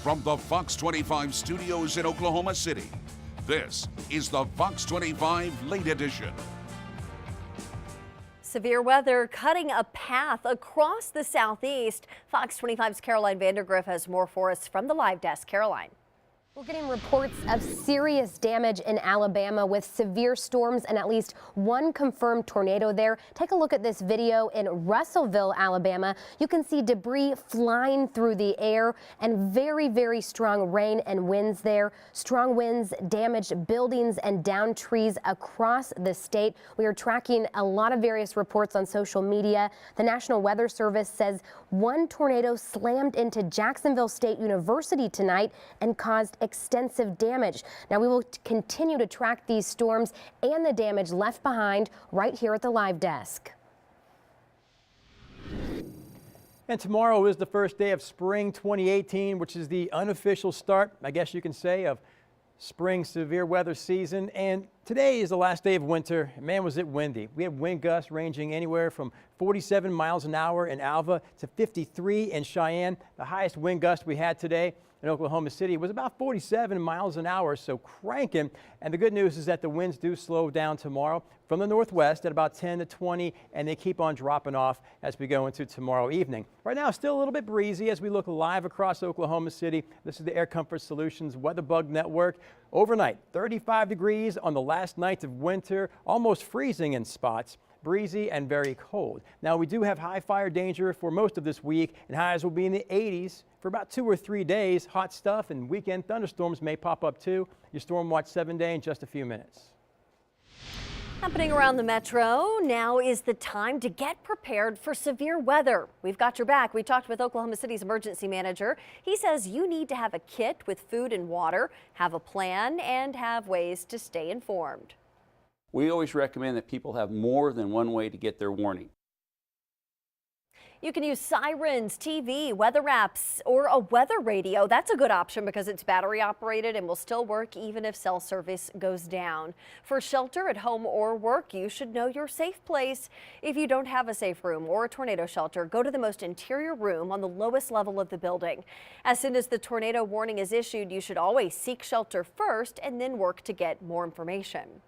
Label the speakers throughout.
Speaker 1: From the Fox 25 studios in Oklahoma City, this is the Fox 25 Late Edition.
Speaker 2: Severe weather cutting a path across the southeast. Fox 25's Caroline Vandergriff has more for us from the live desk. Caroline.
Speaker 3: We're getting reports of serious damage in Alabama with severe storms and at least one confirmed tornado there. Take a look at this video in Russellville, Alabama. You can see debris flying through the air and very strong rain and winds there. Strong winds damaged buildings and downed trees across the state. We are tracking a lot of various reports on social media. The National Weather Service says one tornado slammed into Jacksonville State University tonight and caused extensive damage. Now we will continue to track these storms and the damage left behind right here at the live desk.
Speaker 4: And tomorrow is the first day of spring 2018, which is the unofficial start, I guess you can say, of spring severe weather season. And today is the last day of winter. Man, was it windy. We had wind gusts ranging anywhere from 47 miles an hour in Alva to 53 in Cheyenne. The highest wind gust we had today in Oklahoma City was about 47 miles an hour, so cranking. And the good news is that the winds do slow down tomorrow from the northwest at about 10 to 20, and they keep on dropping off as we go into tomorrow evening. Right now, still a little bit breezy as we look live across Oklahoma City. This is the Air Comfort Solutions WeatherBug Network. Overnight, 35 degrees on the last night of winter, almost freezing in spots. Breezy and very cold. Now we do have high fire danger for most of this week, and highs will be in the 80s for about 2 or 3 days. Hot stuff and weekend thunderstorms may pop up too. Your Storm Watch 7-day in just a few minutes.
Speaker 2: Happening around the metro, now is the time to get prepared for severe weather. We've got your back. We talked with Oklahoma City's emergency manager. He says you need to have a kit with food and water, have a plan, and have ways to stay informed.
Speaker 5: We always recommend that people have more than one way to get their warning.
Speaker 2: You can use sirens, TV, weather apps, or a weather radio. That's a good option because it's battery operated and will still work even if cell service goes down. For shelter at home or work, you should know your safe place. If you don't have a safe room or a tornado shelter, go to the most interior room on the lowest level of the building. As soon as the tornado warning is issued, you should always seek shelter first and then work to get more information.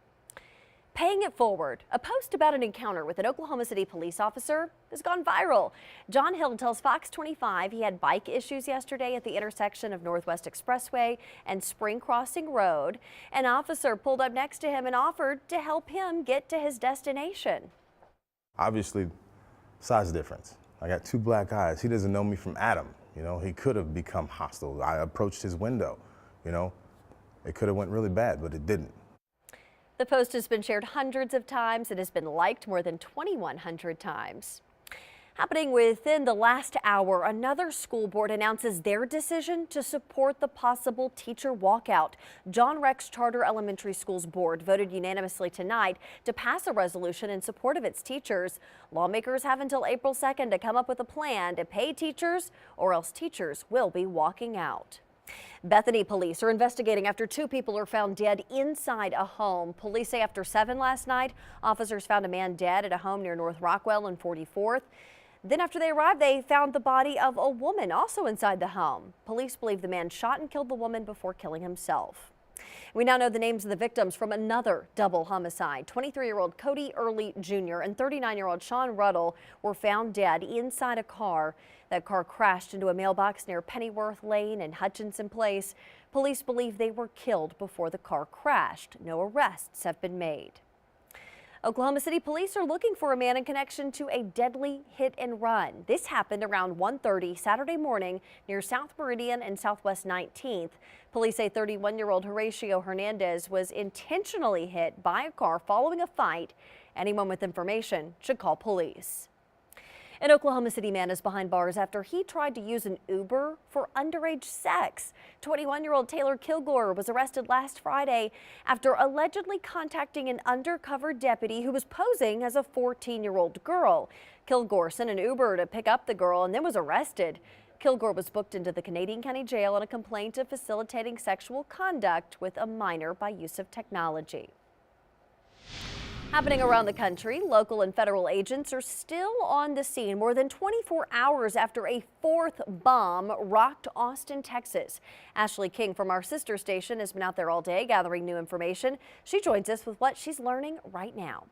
Speaker 2: Paying it forward. A post about an encounter with an Oklahoma City police officer has gone viral. John Hill tells Fox 25 he had bike issues yesterday at the intersection of Northwest Expressway and Spring Crossing Road. An officer pulled up next to him and offered to help him get to his destination.
Speaker 6: Obviously, size difference. I got 2 black eyes. He doesn't know me from Adam. You know, he could have become hostile. I approached his window. You know, it could have went really bad, but it didn't.
Speaker 2: The post has been shared hundreds of times. It has been liked more than 2,100 times. Happening within the last hour, another school board announces their decision to support the possible teacher walkout. John Rex Charter Elementary School's board voted unanimously tonight to pass a resolution in support of its teachers. Lawmakers have until April 2nd to come up with a plan to pay teachers, or else teachers will be walking out. Bethany police are investigating after 2 people are found dead inside a home. Police say after 7 last night, officers found a man dead at a home near North Rockwell and 44th. Then after they arrived, they found the body of a woman also inside the home. Police believe the man shot and killed the woman before killing himself. We now know the names of the victims from another double homicide. 23-year-old Cody Early Jr. and 39-year-old Sean Ruddle were found dead inside a car. That car crashed into a mailbox near Pennyworth Lane and Hutchinson Place. Police believe they were killed before the car crashed. No arrests have been made. Oklahoma City police are looking for a man in connection to a deadly hit and run. This happened around 1:30 Saturday morning near South Meridian and Southwest 19th. Police say 31-year-old Horatio Hernandez was intentionally hit by a car following a fight. Anyone with information should call police. An Oklahoma City man is behind bars after he tried to use an Uber for underage sex. 21-year-old Taylor Kilgore was arrested last Friday after allegedly contacting an undercover deputy who was posing as a 14-year-old girl. Kilgore sent an Uber to pick up the girl and then was arrested. Kilgore was booked into the Canadian County Jail on a complaint of facilitating sexual conduct with a minor by use of technology. Happening around the country, local and federal agents are still on the scene more than 24 hours after a fourth bomb rocked Austin, Texas. Ashley King from our sister station has been out there all day gathering new information. She joins us with what she's learning right now.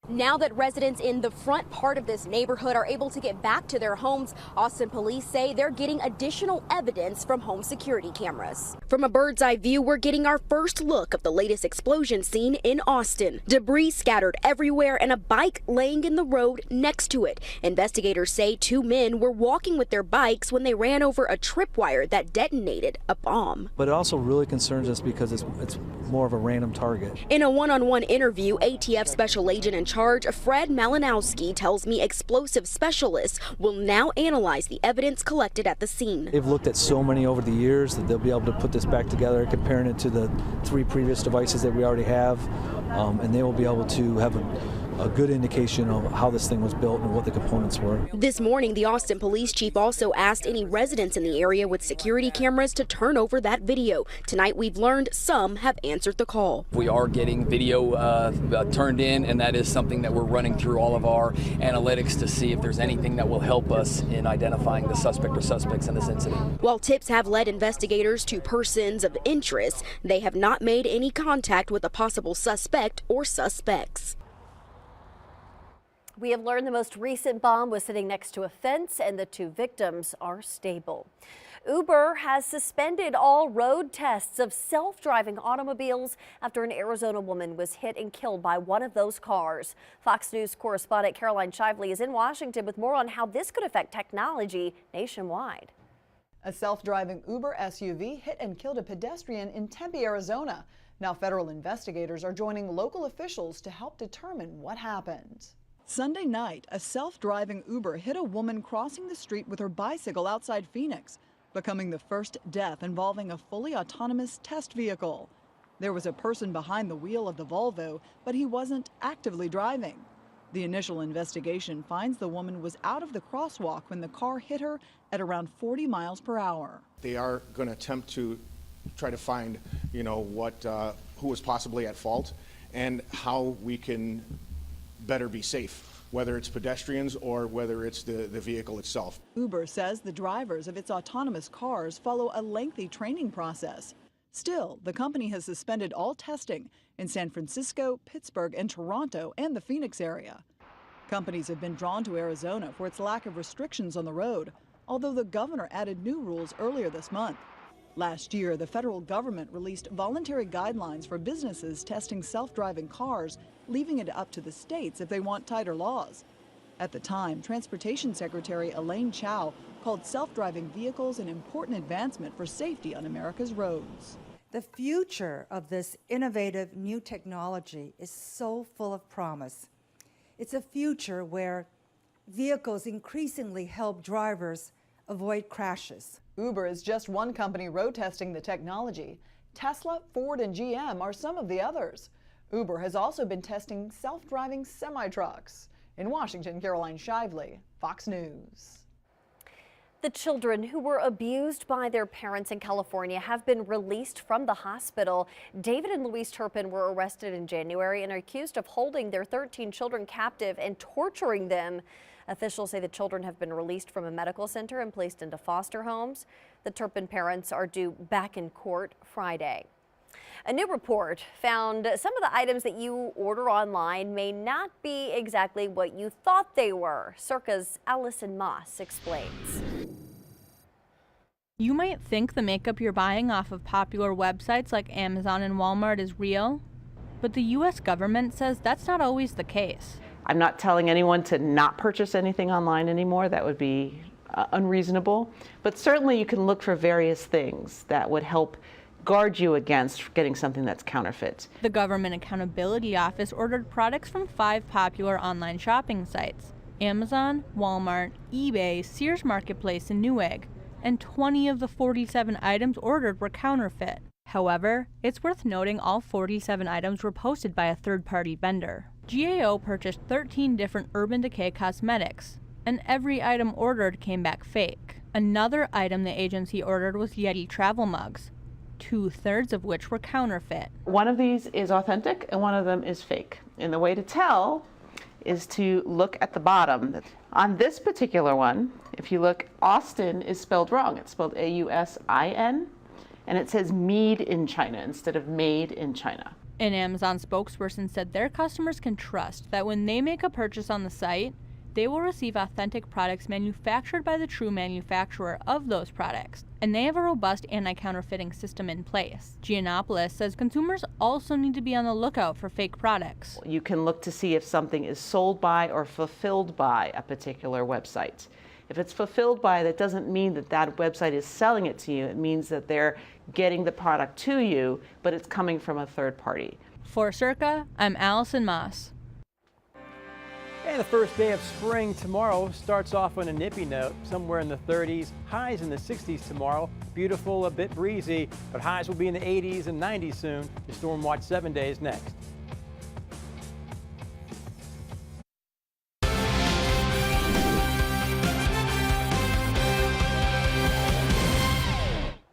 Speaker 7: Now that residents in the front part of this neighborhood are able to get back to their homes, Austin police say they're getting additional evidence from home security cameras. From a bird's eye view, we're getting our first look of the latest explosion scene in Austin. Debris scattered everywhere and a bike laying in the road next to it. Investigators say two men were walking with their bikes when they ran over a tripwire that detonated a bomb.
Speaker 8: But it also really concerns us because it's more of a random target.
Speaker 7: In a one-on-one interview, ATF Special Agent in charge, Fred Malinowski, tells me explosive specialists will now analyze the evidence collected at the scene.
Speaker 8: They've looked at so many over the years that they'll be able to put this back together, comparing it to the 3 previous devices that we already have, and they will be able to have a good indication of how this thing was built and what the components were.
Speaker 7: This morning, the Austin police chief also asked any residents in the area with security cameras to turn over that video. Tonight, we've learned some have answered the call.
Speaker 9: We are getting video turned in, and that is something that we're running through all of our analytics to see if there's anything that will help us in identifying the suspect or suspects in this incident.
Speaker 7: While tips have led investigators to persons of interest, they have not made any contact with a possible suspect or suspects.
Speaker 2: We have learned the most recent bomb was sitting next to a fence and the 2 victims are stable. Uber has suspended all road tests of self-driving automobiles after an Arizona woman was hit and killed by one of those cars. Fox News correspondent Caroline Shively is in Washington with more on how this could affect technology nationwide.
Speaker 10: A self-driving Uber SUV hit and killed a pedestrian in Tempe, Arizona. Now federal investigators are joining local officials to help determine what happened. Sunday night, a self-driving Uber hit a woman crossing the street with her bicycle outside Phoenix, becoming the first death involving a fully autonomous test vehicle. There was a person behind the wheel of the Volvo, but he wasn't actively driving. The initial investigation finds the woman was out of the crosswalk when the car hit her at around 40 miles per hour.
Speaker 11: They are going to attempt to try to find, who was possibly at fault and how we can better be safe, whether it's pedestrians or whether it's the vehicle itself.
Speaker 10: Uber says the drivers of its autonomous cars follow a lengthy training process. Still, the company has suspended all testing in San Francisco, Pittsburgh, and Toronto, and the Phoenix area. Companies have been drawn to Arizona for its lack of restrictions on the road, although the governor added new rules earlier this month. Last year, the federal government released voluntary guidelines for businesses testing self-driving cars, leaving it up to the states if they want tighter laws. At the time, Transportation Secretary Elaine Chao called self-driving vehicles an important advancement for safety on America's roads.
Speaker 12: The future of this innovative new technology is so full of promise. It's a future where vehicles increasingly help drivers avoid crashes.
Speaker 10: Uber is just one company road testing the technology. Tesla, Ford, and GM are some of the others. Uber has also been testing self-driving semi-trucks. In Washington, Caroline Shively, Fox News.
Speaker 2: The children who were abused by their parents in California have been released from the hospital. David and Louise Turpin were arrested in January and are accused of holding their 13 children captive and torturing them. Officials say the children have been released from a medical center and placed into foster homes. The Turpin parents are due back in court Friday. A new report found some of the items that you order online may not be exactly what you thought they were. Circa's Allison Moss explains.
Speaker 13: You might think the makeup you're buying off of popular websites like Amazon and Walmart is real, but the U.S. government says that's not always the case.
Speaker 14: I'm not telling anyone to not purchase anything online anymore. That would be unreasonable. But certainly you can look for various things that would help guard you against getting something that's counterfeit.
Speaker 13: The Government Accountability Office ordered products from 5 popular online shopping sites: Amazon, Walmart, eBay, Sears Marketplace, and Newegg. And 20 of the 47 items ordered were counterfeit. However, it's worth noting all 47 items were posted by a third-party vendor. GAO purchased 13 different Urban Decay cosmetics, and every item ordered came back fake. Another item the agency ordered was Yeti travel mugs. 2/3 of which were counterfeit.
Speaker 14: One of these is authentic and one of them is fake. And the way to tell is to look at the bottom. On this particular one, if you look, Austin is spelled wrong. It's spelled A-U-S-I-N, and it says made in China instead of made in China.
Speaker 13: An Amazon spokesperson said their customers can trust that when they make a purchase on the site, they will receive authentic products manufactured by the true manufacturer of those products, and they have a robust anti-counterfeiting system in place. Giannopoulos says consumers also need to be on the lookout for fake products.
Speaker 14: You can look to see if something is sold by or fulfilled by a particular website. If it's fulfilled by, that doesn't mean that that website is selling it to you. It means that they're getting the product to you, but it's coming from a third party.
Speaker 13: For Circa, I'm Allison Moss.
Speaker 4: And the first day of spring tomorrow starts off on a nippy note, somewhere in the 30s, highs in the 60s tomorrow. Beautiful, a bit breezy, but highs will be in the 80s and 90s soon. Your Storm Watch 7 days next.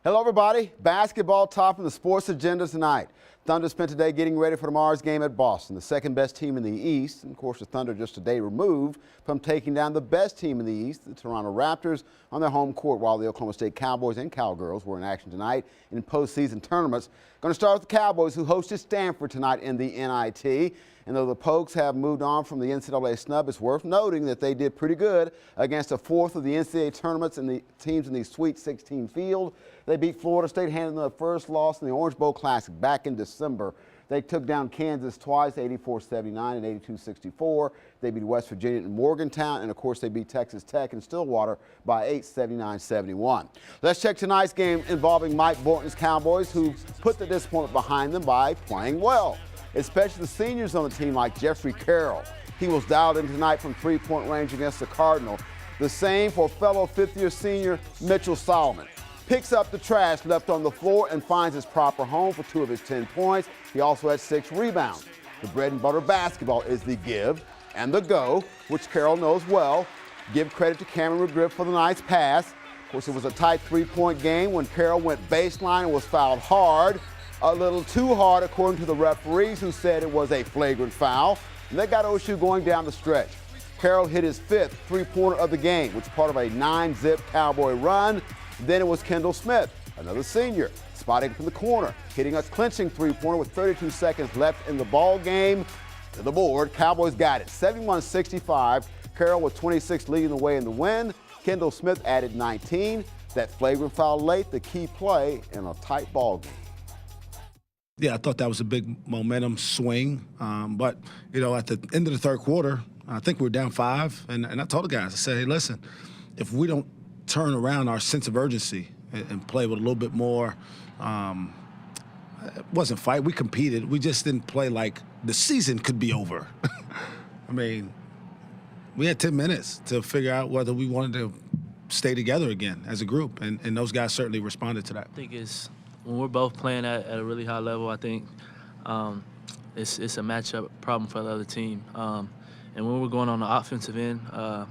Speaker 15: Hello everybody, basketball topping the sports agenda tonight. Thunder spent today getting ready for tomorrow's game at Boston, the second best team in the East. And of course, the Thunder just a day removed from taking down the best team in the East, the Toronto Raptors, on their home court, while the Oklahoma State Cowboys and Cowgirls were in action tonight in postseason tournaments. Going to start with the Cowboys, who hosted Stanford tonight in the NIT. And though the Pokes have moved on from the NCAA snub, it's worth noting that they did pretty good against a fourth of the NCAA tournaments and the teams in the Sweet 16 field. They beat Florida State, handing their first loss in the Orange Bowl Classic back in December. They took down Kansas twice, 84-79 and 82-64. They beat West Virginia and Morgantown, and of course they beat Texas Tech and Stillwater by 8, 79-71. Let's check tonight's game involving Mike Borton's Cowboys, who put the disappointment behind them by playing well, especially the seniors on the team like Jeffrey Carroll. He was dialed in tonight from three-point range against the Cardinal. The same for fellow fifth-year senior Mitchell Solomon. Picks up the trash left on the floor and finds his proper home for 2 of his 10 points. He also had 6 rebounds. The bread and butter basketball is the give and the go, which Carroll knows well. Give credit to Cameron McGriff for the nice pass. Of course, it was a tight three-point game when Carroll went baseline and was fouled hard. A little too hard, according to the referees, who said it was a flagrant foul. And they got OSU going down the stretch. Carroll hit his 5th three-pointer of the game, which is part of a 9-zip Cowboy run. Then it was Kendall Smith, another senior, spotting from the corner, hitting a clinching three-pointer with 32 seconds left in the ball game. To the board, Cowboys got it, 71-65. Carroll with 26 leading the way in the win. Kendall Smith added 19. That flagrant foul late, the key play in a tight ball game.
Speaker 16: Yeah, I thought that was a big momentum swing. But, you know, at the end of the third quarter, I think we were down 5. And I told the guys, I said, hey, listen, if we don't turn around our sense of urgency and play with a little bit more, it wasn't fight. We competed. We just didn't play like the season could be over. I mean, we had 10 minutes to figure out whether we wanted to stay together again as a group, and those guys certainly responded to that.
Speaker 17: I think it's when we're both playing at a really high level, I think it's a matchup problem for the other team. And when we're going on the offensive end,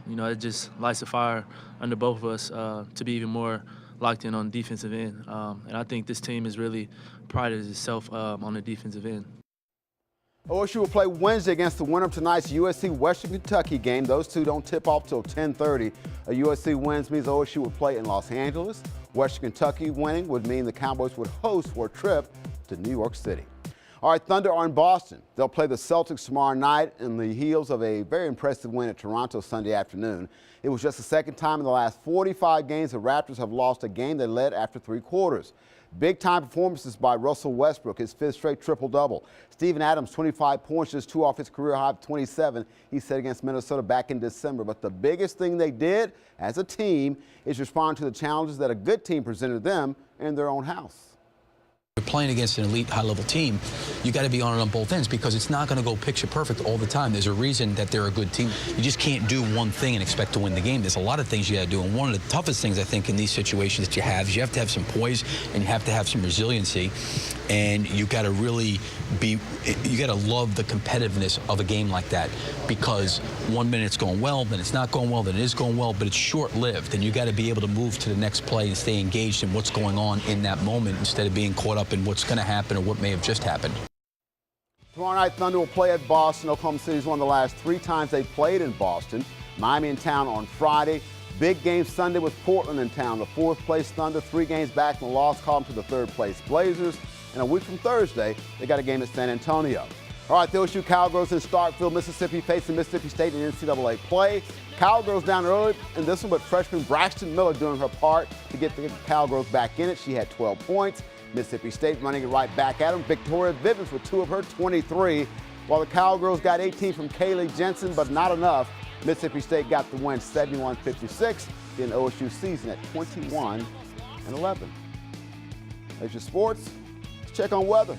Speaker 17: you know, it just lights a fire under both of us to be even more locked in on the defensive end. And I think this team has really prided itself on the defensive end.
Speaker 15: OSU will play Wednesday against the winner of tonight's USC Western Kentucky game. Those two don't tip off till 10:30. A USC wins means OSU would play in Los Angeles. Western Kentucky winning would mean the Cowboys would host for a trip to New York City. All right, Thunder are in Boston. They'll play the Celtics tomorrow night in the heels of a very impressive win at Toronto Sunday afternoon. It was just the second time in the last 45 games the Raptors have lost a game they led after 3 quarters. Big-time performances by Russell Westbrook, his 5th straight triple-double. Steven Adams, 25 points, just 2 off his career high of 27, he set against Minnesota back in December. But the biggest thing they did as a team is respond to the challenges that a good team presented them in their own house.
Speaker 18: You're playing against an elite high-level team, you got to be on it on both ends because it's not going to go picture perfect all the time. There's a reason that they're a good team. You just can't do one thing and expect to win the game. There's a lot of things you got to do, and one of the toughest things I think in these situations that you have is you have to have some poise and you have to have some resiliency, and you got to really you got to love the competitiveness of a game like that because 1 minute it's going well, then it's not going well, then it is going well, but it's short-lived, and you got to be able to move to the next play and stay engaged in what's going on in that moment instead of being caught up in what's going to happen or what may have just happened.
Speaker 15: Tomorrow night, Thunder will play at Boston. Oklahoma City's won the last 3 times they played in Boston. Miami in town on Friday. Big game Sunday with Portland in town. The 4th-place Thunder, 3 games back in the loss column to the 3rd-place Blazers. And a week from Thursday, they got a game at San Antonio. All right, the OSU Cowgirls in Starkville, Mississippi, facing Mississippi State in NCAA play. Cowgirls down early in this one, but freshman Braxton Miller doing her part to get the Cowgirls back in it. She had 12 points. Mississippi State running it right back at them. Victoria Vivens with 2 of her 23, while the Cowgirls got 18 from Kaylee Jensen, but not enough. Mississippi State got the win 71-56 in OSU season at 21-11. There's your sports. Let's check on weather.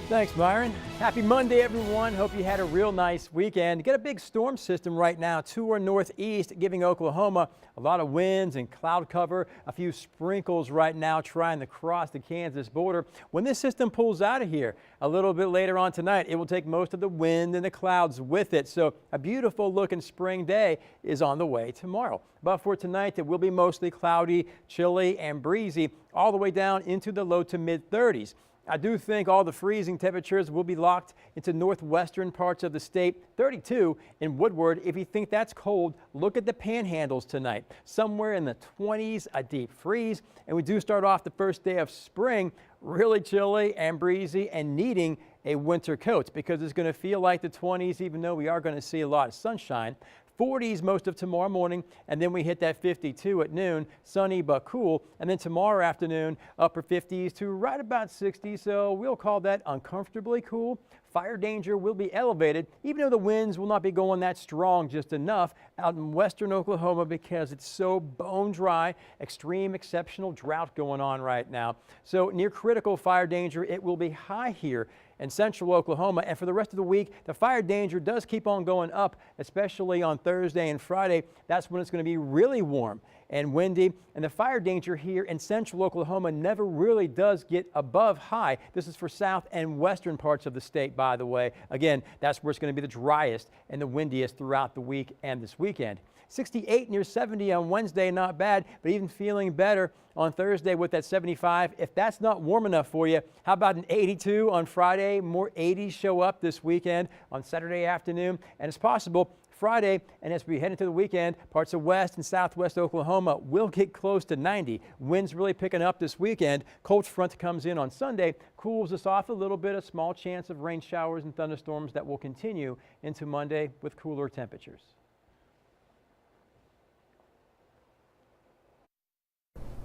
Speaker 4: Thanks, Myron. Happy Monday, everyone. Hope you had a real nice weekend. Got a big storm system right now to our northeast, giving Oklahoma a lot of winds and cloud cover. A few sprinkles right now trying to cross the Kansas border. When this system pulls out of here a little bit later on tonight, it will take most of the wind and the clouds with it. So a beautiful looking spring day is on the way tomorrow. But for tonight, it will be mostly cloudy, chilly, and breezy all the way down into the low to mid 30s. I do think all the freezing temperatures will be locked into northwestern parts of the state. 32 in Woodward. If you think that's cold, look at the panhandles tonight. Somewhere in the 20s, a deep freeze. And we do start off the first day of spring really chilly and breezy and needing a winter coat because it's going to feel like the 20s, even though we are going to see a lot of sunshine. 40s most of tomorrow morning, and then we hit that 52 at noon, sunny but cool, and then tomorrow afternoon, upper 50s to right about 60, so we'll call that uncomfortably cool. Fire danger will be elevated, even though the winds will not be going that strong, just enough out in western Oklahoma because it's so bone dry, extreme exceptional drought going on right now. So near critical fire danger, it will be high here in central Oklahoma. And for the rest of the week, the fire danger does keep on going up, especially on Thursday and Friday. That's when it's going to be really warm and windy. And the fire danger here in central Oklahoma never really does get above high. This is for south and western parts of the state, by the way. Again, that's where it's going to be the driest and the windiest throughout the week and this weekend. 68 near 70 on Wednesday, not bad, but even feeling better on Thursday with that 75. If that's not warm enough for you, how about an 82 on Friday? More 80s show up this weekend on Saturday afternoon, and it's possible Friday, and as we head into the weekend, parts of west and southwest Oklahoma will get close to 90. Winds really picking up this weekend. Cold front comes in on Sunday, cools us off a little bit, a small chance of rain showers and thunderstorms that will continue into Monday with cooler temperatures.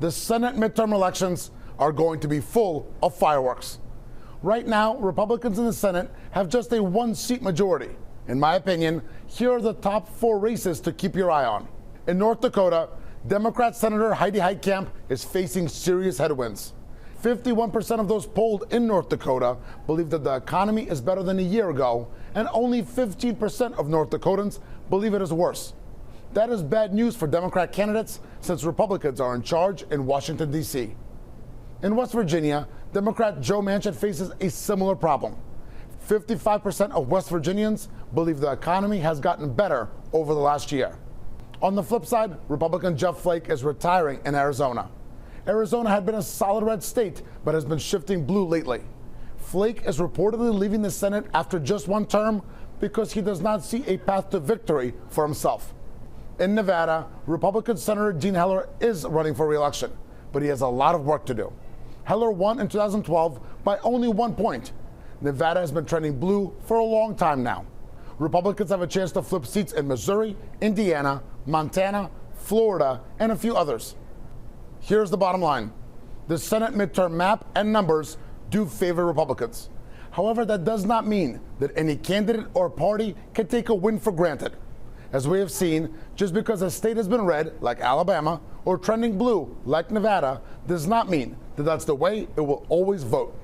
Speaker 19: The Senate midterm elections are going to be full of fireworks. Right now, Republicans in the Senate have just a 1-seat majority. In my opinion, here are the top 4 races to keep your eye on. In North Dakota, Democrat Senator Heidi Heitkamp is facing serious headwinds. 51% of those polled in North Dakota believe that the economy is better than a year ago, and only 15% of North Dakotans believe it is worse. That is bad news for Democrat candidates since Republicans are in charge in Washington, D.C. In West Virginia, Democrat Joe Manchin faces a similar problem. 55% of West Virginians believe the economy has gotten better over the last year. On the flip side, Republican Jeff Flake is retiring in Arizona. Arizona had been a solid red state, but has been shifting blue lately. Flake is reportedly leaving the Senate after just 1 term because he does not see a path to victory for himself. In Nevada, Republican Senator Dean Heller is running for re-election, but he has a lot of work to do. Heller won in 2012 by only 1 point. Nevada has been trending blue for a long time now. Republicans have a chance to flip seats in Missouri, Indiana, Montana, Florida, and a few others. Here's the bottom line. The Senate midterm map and numbers do favor Republicans. However, that does not mean that any candidate or party can take a win for granted. As we have seen, just because a state has been red, like Alabama, or trending blue, like Nevada, does not mean that that's the way it will always vote.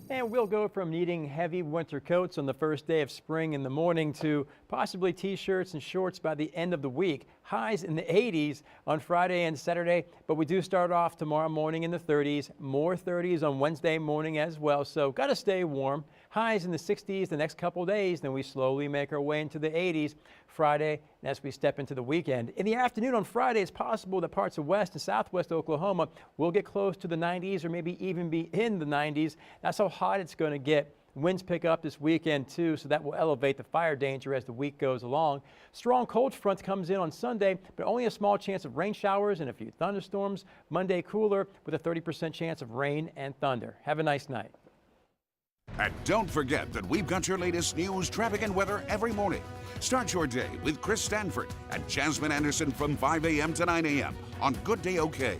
Speaker 4: And we'll go from needing heavy winter coats on the first day of spring in the morning to possibly t-shirts and shorts by the end of the week. Highs in the 80s on Friday and Saturday, but we do start off tomorrow morning in the 30s. More 30s on Wednesday morning as well, so got to stay warm. Highs in the 60s the next couple days, then we slowly make our way into the 80s Friday and as we step into the weekend. In the afternoon on Friday, it's possible that parts of west and southwest Oklahoma will get close to the 90s or maybe even be in the 90s. That's how hot it's going to get. Winds pick up this weekend too, so that will elevate the fire danger as the week goes along. Strong cold front comes in on Sunday, but only a small chance of rain showers and a few thunderstorms. Monday cooler with a 30% chance of rain and thunder. Have a nice night.
Speaker 1: And don't forget that we've got your latest news, traffic, and weather every morning. Start your day with Chris Stanford and Jasmine Anderson from 5 a.m. to 9 a.m. on Good Day OK.